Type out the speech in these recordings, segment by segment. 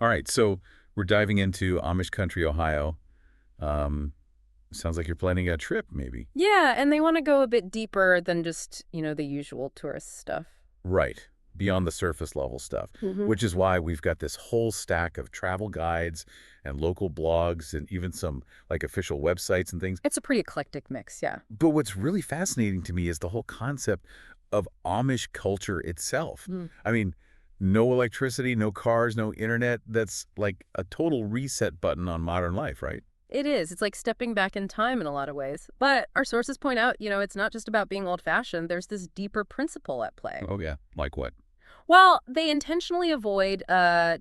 All right, so we're diving into Amish country, Ohio. Um, Sounds like you're planning a trip, maybe. Yeah, and they want to go a bit deeper than just, the usual tourist stuff. Right, beyond the surface level stuff, Hmm. which is why we've got this whole stack of travel guides and local blogs and even some like official websites and things. It's a pretty eclectic mix, yeah. But what's really fascinating to me is the whole concept of Amish culture itself. Mm. I mean, no electricity, no cars, no internet. That's like a total reset button on modern life, right? It is. It's like stepping back in time in a lot of ways. But our sources point out, it's not just about being old-fashioned. There's this deeper principle at play. Oh, yeah. Like what? Well, they intentionally avoid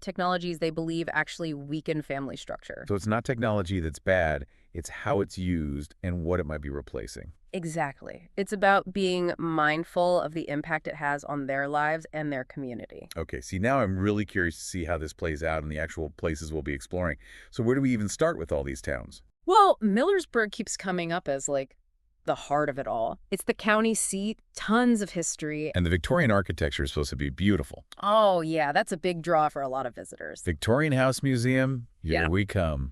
technologies they believe actually weaken family structure. So it's not technology that's bad, it's how it's used and what it might be replacing. Exactly. It's about being mindful of the impact it has on their lives and their community. Okay, see, now I'm really curious to see how this plays out in the actual places we'll be exploring. So where do we even start with all these towns? Well, Millersburg keeps coming up as like the heart of it all. It's the county seat, tons of history. And the Victorian architecture is supposed to be beautiful. Oh, yeah, that's a big draw for a lot of visitors. Victorian House Museum, here Yeah. we come.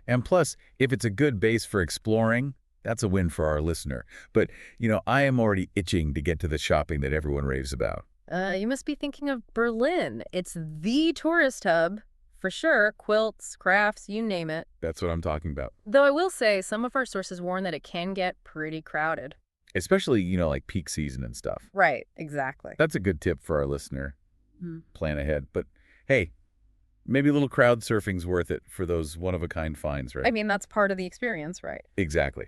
And plus, if it's a good base for exploring, that's a win for our listener. But, I am already itching to get to the shopping that everyone raves about. You must be thinking of Berlin. It's the tourist hub, for sure. Quilts, crafts, you name it. That's what I'm talking about. Though I will say, some of our sources warn that it can get pretty crowded. Especially, like peak season and stuff. Right, exactly. That's a good tip for our listener. Hmm. Plan ahead. But hey, maybe a little crowd surfing's worth it for those one-of-a-kind finds, I right? mean, that's part of the experience, right? Exactly.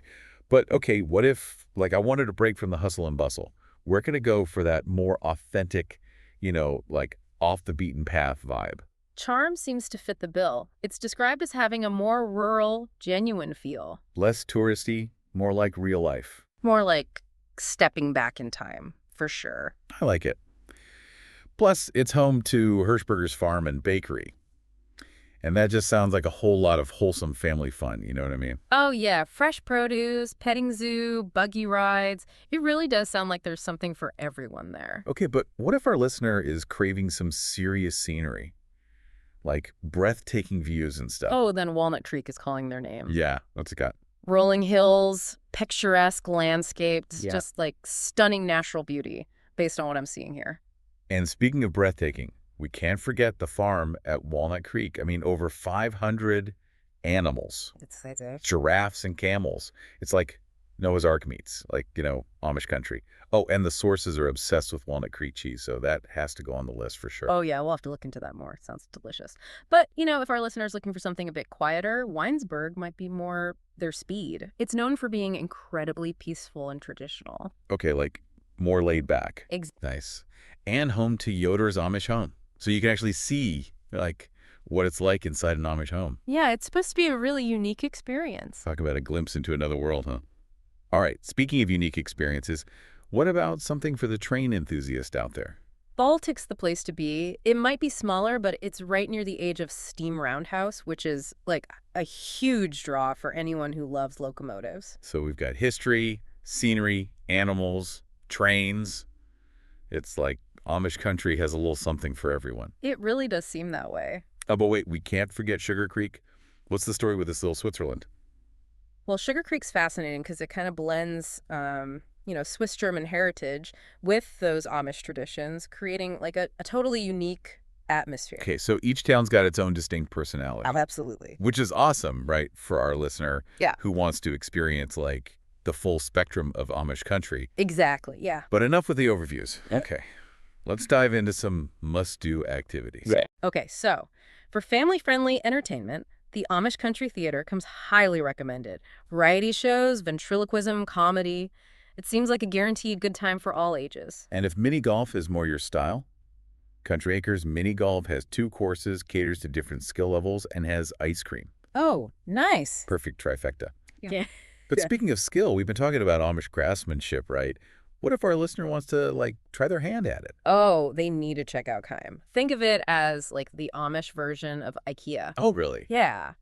But okay, what if, like, I wanted a break from the hustle and bustle? Where can I go for that more authentic, like off the beaten path vibe? Charm seems to fit the bill. It's described as having a more rural, genuine feel. Less touristy, more like real life. More like stepping back in time, for sure. I like it. Plus, it's home to Hirschberger's Farm and Bakery. And that just sounds like a whole lot of wholesome family fun, you know what I mean? Oh, yeah, fresh produce, petting zoo, buggy rides. It really does sound like there's something for everyone there. Okay, but what if our listener is craving some serious scenery? Like breathtaking views and stuff. Oh, then Walnut Creek is calling their name. Yeah, what's it got? Rolling hills, picturesque landscapes, Yeah. just like stunning natural beauty based on what I'm seeing here. And speaking of breathtaking, we can't forget the farm at Walnut Creek. I mean, over 500 animals, It's it. giraffes and camels. It's like Noah's Ark meets, like, Amish country. Oh, and the sources are obsessed with Walnut Creek cheese, so that has to go on the list for sure. Oh, yeah, we'll have to look into that more. It sounds delicious. But, if our listeners looking for something a bit quieter, Winesburg might be more their speed. It's known for being incredibly peaceful and traditional. Okay, like more laid back. Ex- Nice. And home to Yoder's Amish home. So you can actually see, like, what it's like inside an Amish home. yeah, it's supposed to be a really unique experience. Talk about a glimpse into another world, huh? All right, speaking of unique experiences, what about something for the train enthusiast out there? Baltic's the place to be. It might be smaller, but it's right near the age of steam roundhouse, which is like a huge draw for anyone who loves locomotives. So we've got history, scenery, animals, trains. It's like Amish country has a little something for everyone. It really does seem that way. Oh, but wait, we can't forget Sugar Creek. What's the story with this little Switzerland? Well, Sugar Creek's fascinating because it kind of blends, Swiss German heritage with those Amish traditions, creating like a totally unique atmosphere. Okay, so each town's got its own distinct personality, Oh, absolutely. which is awesome, right, for our listener Yeah, who wants to experience, like, the full spectrum of Amish country. exactly. Yeah. But enough with the overviews. Okay, let's dive into some must-do activities. Right. Okay, so for family-friendly entertainment, the Amish Country Theater comes highly recommended. Variety shows, ventriloquism, comedy. It seems like a guaranteed good time for all ages. And if mini golf is more your style, Country Acres Mini Golf has 2 courses, caters to different skill levels, and has ice cream. Oh, nice. Perfect trifecta. Yeah. But speaking of skill, we've been talking about Amish craftsmanship, right? What if our listener wants to, like, try their hand at it? Oh, they need to check out Kime. Think of it as like the Amish version of IKEA. Oh, really? Yeah.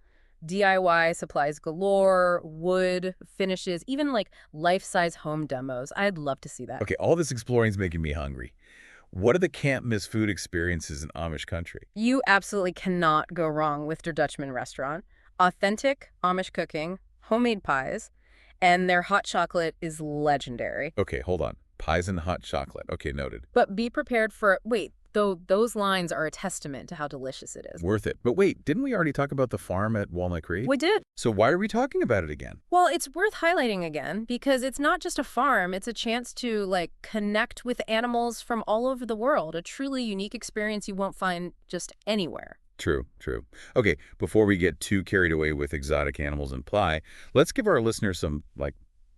DIY supplies galore, wood, finishes, even like life-size home demos. I'd love to see that. Okay, all this exploring is making me hungry. What are the can't-miss food experiences in Amish country? You absolutely cannot go wrong with Der Dutchman restaurant. Authentic Amish cooking, homemade pies, and their hot chocolate is legendary. Okay, hold on. Pies and hot chocolate. Okay, noted. But be prepared for, wait, though those lines are a testament to how delicious it is. Worth it. But wait, didn't we already talk about the farm at Walnut Creek? We did. So why are we talking about it again? Well, it's worth highlighting again because it's not just a farm, it's a chance to like connect with animals from all over the world, a truly unique experience you won't find just anywhere. True, true. Okay, before we get too carried away with exotic animals and pie, let's give our listeners some,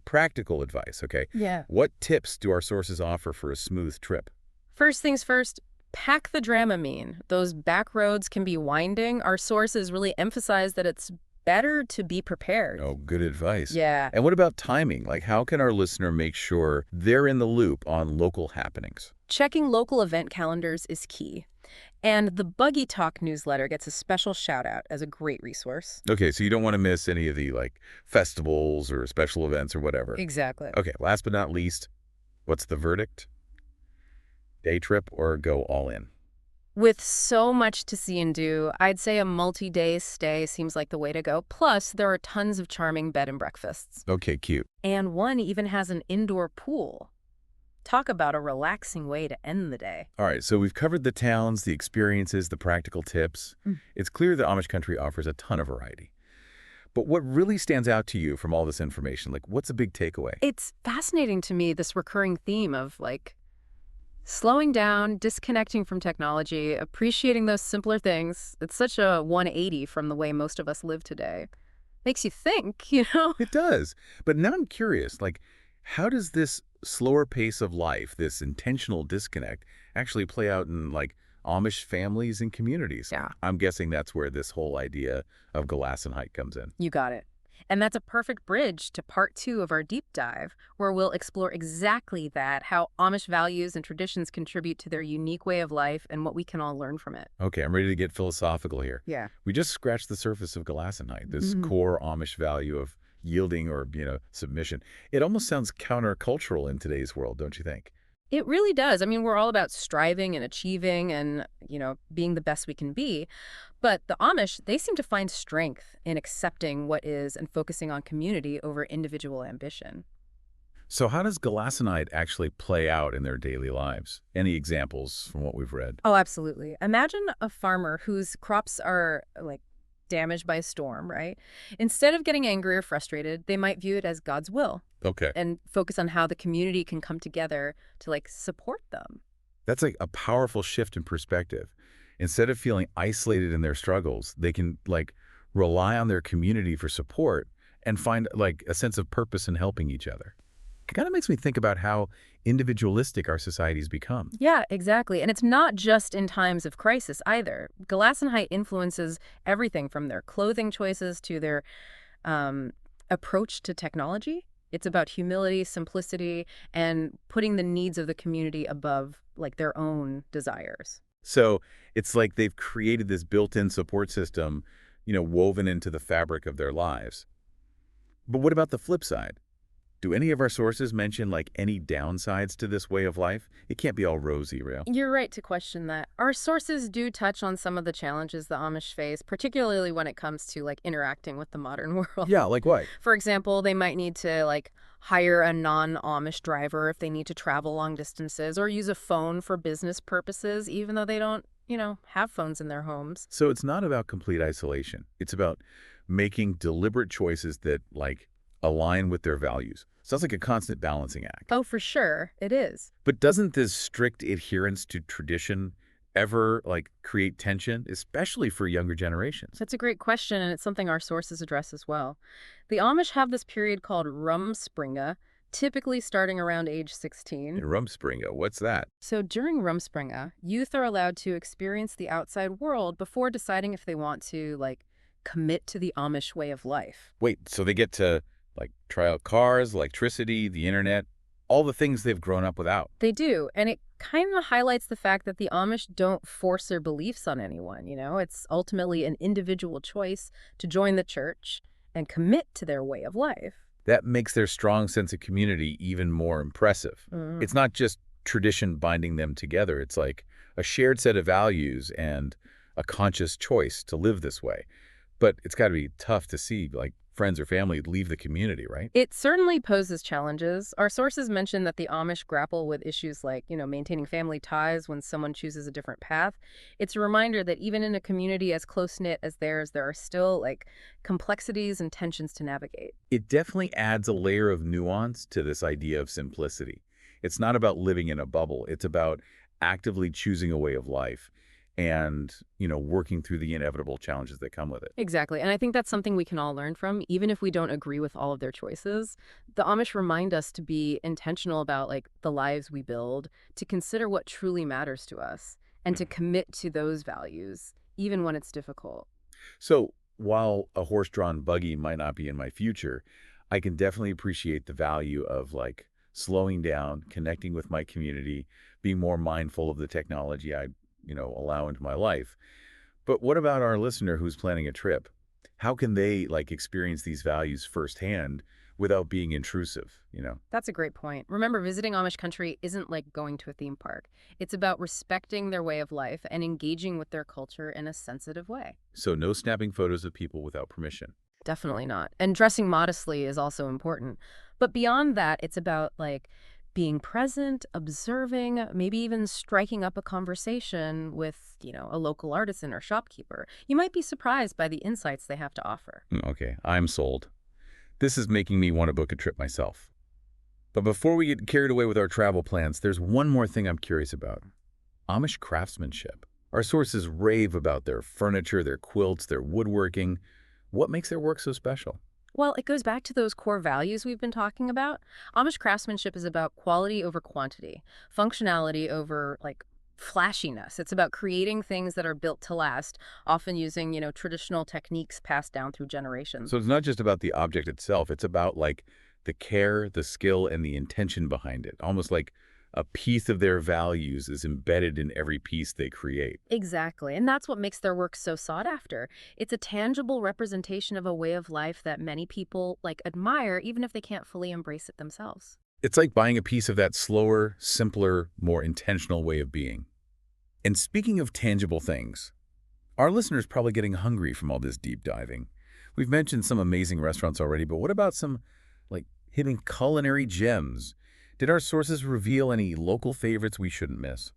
practical advice, okay? Yeah. What tips do our sources offer for a smooth trip? First things first, pack the Dramamine. Those back roads can be winding. Our sources really emphasize that it's better to be prepared. Oh, good advice. Yeah. And what about timing? Like, how can our listener make sure they're in the loop on local happenings? Checking local event calendars is key. And the Buggy Talk newsletter gets a special shout out as a great resource. Okay, so you don't want to miss any of the, festivals or special events or whatever. Exactly. Okay, last but not least, what's the verdict? Day trip or go all in? With so much to see and do, I'd say a multi-day stay seems like the way to go. Plus, there are tons of charming bed and breakfasts. Okay, cute. And one even has an indoor pool. Talk about a relaxing way to end the day. All right, so we've covered the towns, the experiences, the practical tips. It's clear that Amish country offers a ton of variety. But what really stands out to you from all this information? What's a big takeaway? It's fascinating to me, this recurring theme of, slowing down, disconnecting from technology, appreciating those simpler things. It's such a 180 from the way most of us live today. Makes you think, you know? It does. But now I'm curious, how does this slower pace of life, this intentional disconnect, actually play out in, Amish families and communities? Yeah. I'm guessing that's where this whole idea of Gelassenheit comes in. You got it. And that's a perfect bridge to part 2 of our deep dive, where we'll explore exactly that, how Amish values and traditions contribute to their unique way of life and what we can all learn from it. Okay, I'm ready to get philosophical here. Yeah. We just scratched the surface of Gelassenheit, this core Amish value of yielding or, submission. It almost sounds countercultural in today's world, don't you think? It really does. I mean, we're all about striving and achieving and, being the best we can be. But the Amish, they seem to find strength in accepting what is and focusing on community over individual ambition. So how does Gelassenheit actually play out in their daily lives? Any examples from what we've read? Oh, absolutely. Imagine a farmer whose crops are, damaged by a storm, right? Instead of getting angry or frustrated, they might view it as God's will Okay. and focus on how the community can come together to, support them. That's a powerful shift in perspective. Instead of feeling isolated in their struggles, they can, rely on their community for support and find, a sense of purpose in helping each other. It kind of makes me think about how individualistic our societies become. Yeah, exactly. And it's not just in times of crisis either. Gelassenheit influences everything from their clothing choices to their approach to technology. It's about humility, simplicity, and putting the needs of the community above, their own desires. So it's like they've created this built-in support system, woven into the fabric of their lives. But what about the flip side? Do any of our sources mention, any downsides to this way of life? It can't be all rosy, real. You're right to question that. Our sources do touch on some of the challenges the Amish face, particularly when it comes to, interacting with the modern world. Yeah, like what? For example, they might need to, hire a non-Amish driver if they need to travel long distances or use a phone for business purposes, even though they don't, have phones in their homes. So it's not about complete isolation. It's about making deliberate choices that, align with their values. Sounds like a constant balancing act. Oh, for sure. It is. But doesn't this strict adherence to tradition ever, create tension, especially for younger generations? That's a great question, and it's something our sources address as well. The Amish have this period called Rumspringa, typically starting around age 16. In Rumspringa, what's that? So during Rumspringa, youth are allowed to experience the outside world before deciding if they want to, commit to the Amish way of life. Wait, so they get to, try out cars, electricity, the internet, all the things they've grown up without. They do, and it kind of highlights the fact that the Amish don't force their beliefs on anyone, It's ultimately an individual choice to join the church and commit to their way of life. That makes their strong sense of community even more impressive. It's not just tradition binding them together. It's like a shared set of values and a conscious choice to live this way. But it's got to be tough to see, like, friends or family leave the community, right? It certainly poses challenges. Our sources mention that the Amish grapple with issues like, maintaining family ties when someone chooses a different path. It's a reminder that even in a community as close-knit as theirs, there are still, like, complexities and tensions to navigate. It definitely adds a layer of nuance to this idea of simplicity. It's not about living in a bubble. It's about actively choosing a way of life and, working through the inevitable challenges that come with it. Exactly. And I think that's something we can all learn from, even if we don't agree with all of their choices. The Amish remind us to be intentional about like the lives we build, to consider what truly matters to us, and to commit to those values, even when it's difficult. So while a horse-drawn buggy might not be in my future, I can definitely appreciate the value of like slowing down, connecting with my community, being more mindful of the technology I, allow into my life. But what about our listener who's planning a trip? How can they like experience these values firsthand without being intrusive? That's a great point. Remember, visiting Amish country isn't like going to a theme park. It's about respecting their way of life and engaging with their culture in a sensitive way. So no snapping photos of people without permission. Definitely not. And dressing modestly is also important. But beyond that, it's about like being present, observing, maybe even striking up a conversation with, a local artisan or shopkeeper. You might be surprised by the insights they have to offer. Okay, I'm sold. This is making me want to book a trip myself. But before we get carried away with our travel plans, there's one more thing I'm curious about. Amish craftsmanship. Our sources rave about their furniture, their quilts, their woodworking. What makes their work so special? Well, it goes back to those core values we've been talking about. Amish craftsmanship is about quality over quantity, functionality over, like, flashiness. It's about creating things that are built to last, often using, traditional techniques passed down through generations. So it's not just about the object itself. It's about like the care, the skill, and the intention behind it. Almost like a piece of their values is embedded in every piece they create. Exactly. And that's what makes their work so sought after. It's a tangible representation of a way of life that many people, like, admire, even if they can't fully embrace it themselves. It's like buying a piece of that slower, simpler, more intentional way of being. And speaking of tangible things, our listeners probably getting hungry from all this deep diving. We've mentioned some amazing restaurants already, but what about some, like, hidden culinary gems? Did our sources reveal any local favorites we shouldn't miss?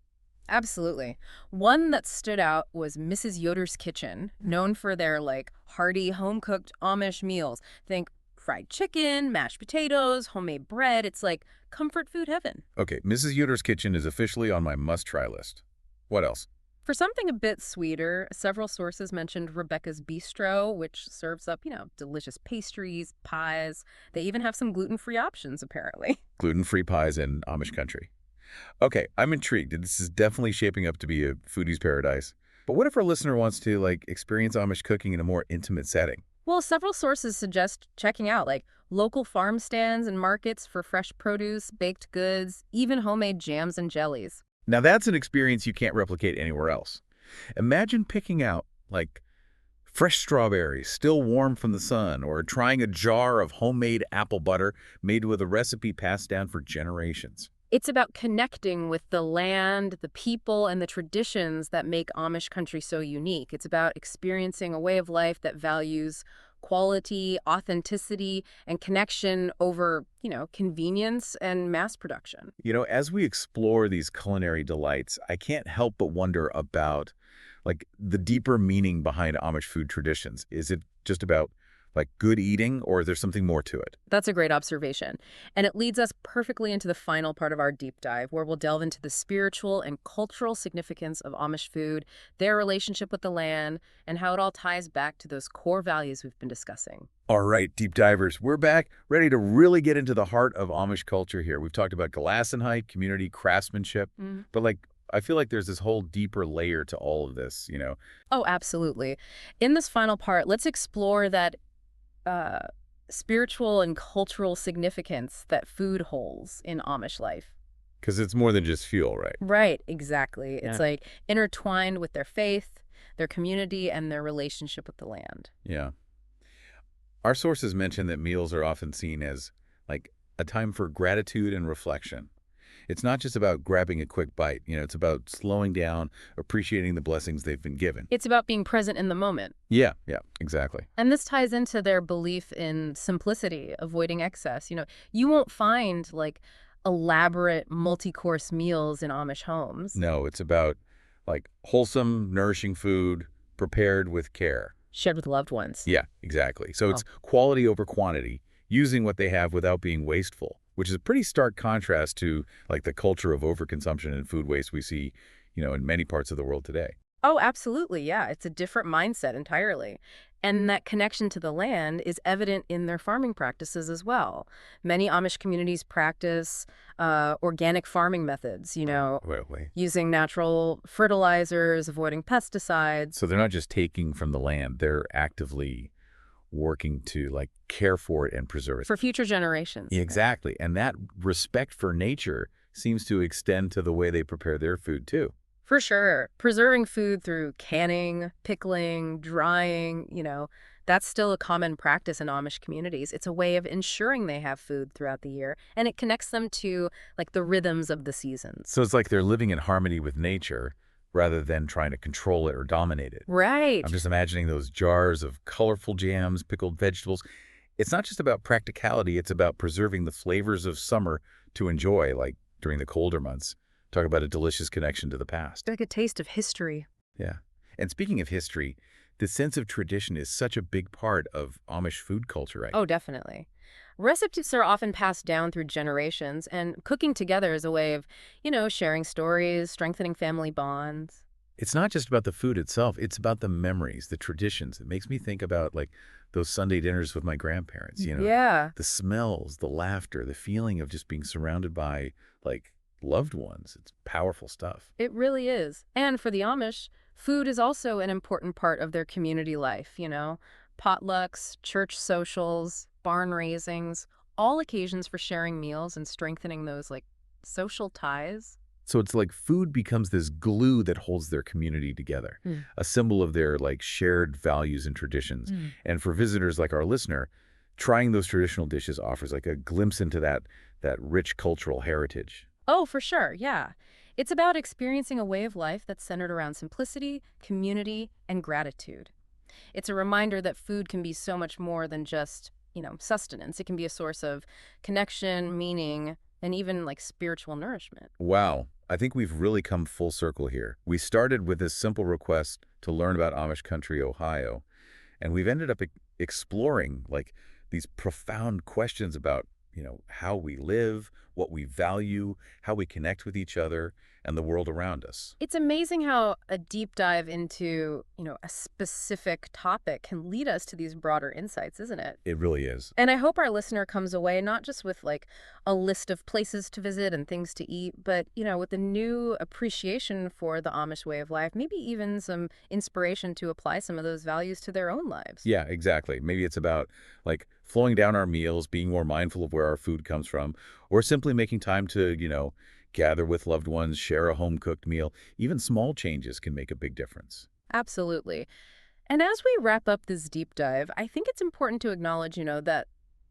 Absolutely. One that stood out was Mrs. Yoder's Kitchen, known for their, like, hearty, home-cooked Amish meals. Think fried chicken, mashed potatoes, homemade bread. It's like comfort food heaven. Okay, Mrs. Yoder's Kitchen is officially on my must-try list. What else? For something a bit sweeter, several sources mentioned Rebecca's Bistro, which serves up, delicious pastries, pies. They even have some gluten-free options, apparently. Gluten-free pies in Amish country. Okay, I'm intrigued. This is definitely shaping up to be a foodie's paradise. But what if our listener wants to, like, experience Amish cooking in a more intimate setting? Well, several sources suggest checking out, like, local farm stands and markets for fresh produce, baked goods, even homemade jams and jellies. Now that's an experience you can't replicate anywhere else. Imagine picking out, like, fresh strawberries, still warm from the sun, or trying a jar of homemade apple butter made with a recipe passed down for generations. It's about connecting with the land, the people, and the traditions that make Amish country so unique. It's about experiencing a way of life that values quality, authenticity, and connection over, convenience and mass production. As we explore these culinary delights, I can't help but wonder about, like, the deeper meaning behind Amish food traditions. Is it just about, like, good eating, or is there something more to it? That's a great observation. And it leads us perfectly into the final part of our deep dive, where we'll delve into the spiritual and cultural significance of Amish food, their relationship with the land, and how it all ties back to those core values we've been discussing. All right, deep divers, we're back, ready to really get into the heart of Amish culture here. We've talked about Gelassenheit, community, craftsmanship, but, like, I feel like there's this whole deeper layer to all of this. Oh, absolutely. In this final part, let's explore that spiritual and cultural significance that food holds in Amish life. Because it's more than just fuel, right? Right, exactly. Yeah. It's like intertwined with their faith, their community, and their relationship with the land. Yeah. Our sources mention that meals are often seen as, like, a time for gratitude and reflection. It's not just about grabbing a quick bite. It's about slowing down, appreciating the blessings they've been given. It's about being present in the moment. Yeah, yeah, exactly. And this ties into their belief in simplicity, avoiding excess. You won't find like elaborate multi-course meals in Amish homes. No, it's about like wholesome, nourishing food prepared with care. Shared with loved ones. Yeah, exactly. So Oh, it's quality over quantity, using what they have without being wasteful, which is a pretty stark contrast to like the culture of overconsumption and food waste we see, in many parts of the world today. oh, absolutely. Yeah, it's a different mindset entirely. And that connection to the land is evident in their farming practices as well. Many Amish communities practice organic farming methods, Wait. using natural fertilizers, avoiding pesticides. So they're not just taking from the land, they're actively working to like care for it and preserve it. For future generations. Exactly. And that respect for nature seems to extend to the way they prepare their food too. For sure. Preserving food through canning, pickling, drying, that's still a common practice in Amish communities. It's a way of ensuring they have food throughout the year, and it connects them to like the rhythms of the seasons. So it's like they're living in harmony with nature rather than trying to control it or dominate it. Right. I'm just imagining those jars of colorful jams, pickled vegetables. It's not just about practicality, it's about preserving the flavors of summer to enjoy, like during the colder months. Talk about a delicious connection to the past. Like a taste of history. Yeah. And speaking of history, the sense of tradition is such a big part of Amish food culture, right? Oh, definitely. Recipes are often passed down through generations, and cooking together is a way of, sharing stories, strengthening family bonds. It's not just about the food itself, it's about the memories, the traditions. It makes me think about like those Sunday dinners with my grandparents, Yeah, the smells, the laughter, the feeling of just being surrounded by like loved ones. It's powerful stuff. it really is. And for the Amish, food is also an important part of their community life. Potlucks, church socials, barn raisings, all occasions for sharing meals and strengthening those like social ties. So it's like food becomes this glue that holds their community together, Mm. a symbol of their like shared values and traditions. Mm. And for visitors like our listener, trying those traditional dishes offers like a glimpse into that rich cultural heritage. Oh, for sure, yeah. It's about experiencing a way of life that's centered around simplicity, community, and gratitude. It's a reminder that food can be so much more than just, sustenance. It can be a source of connection, meaning, and even like spiritual nourishment. Wow, I think we've really come full circle here. We started with this simple request to learn about Amish country, Ohio, and we've ended up exploring like these profound questions about, how we live, what we value, how we connect with each other and the world around us. It's amazing how a deep dive into, a specific topic can lead us to these broader insights, isn't it? It really is. And I hope our listener comes away not just with like a list of places to visit and things to eat, but, with a new appreciation for the Amish way of life, maybe even some inspiration to apply some of those values to their own lives. Yeah, exactly. Maybe it's about like slowing down our meals, being more mindful of where our food comes from, or simply making time to, gather with loved ones, share a home-cooked meal. Even small changes can make a big difference. Absolutely. And as we wrap up this deep dive, I think it's important to acknowledge, that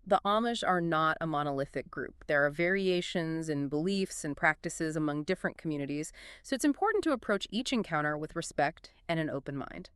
the Amish are not a monolithic group. There are variations in beliefs and practices among different communities, so it's important to approach each encounter with respect and an open mind.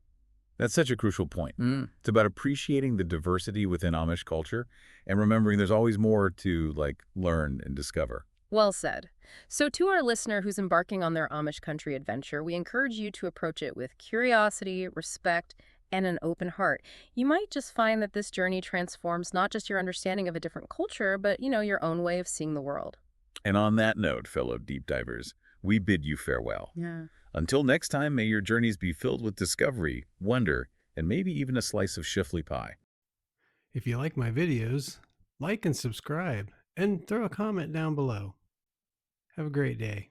That's such a crucial point. It's about appreciating the diversity within Amish culture and remembering there's always more to like learn and discover. Well said. So to our listener who's embarking on their Amish country adventure, we encourage you to approach it with curiosity, respect, and an open heart. You might just find that this journey transforms not just your understanding of a different culture, but, your own way of seeing the world. And on that note, fellow deep divers, we bid you farewell. Yeah. Until next time, may your journeys be filled with discovery, wonder, and maybe even a slice of shifley pie. If you like my videos, like and subscribe, and throw a comment down below. Have a great day.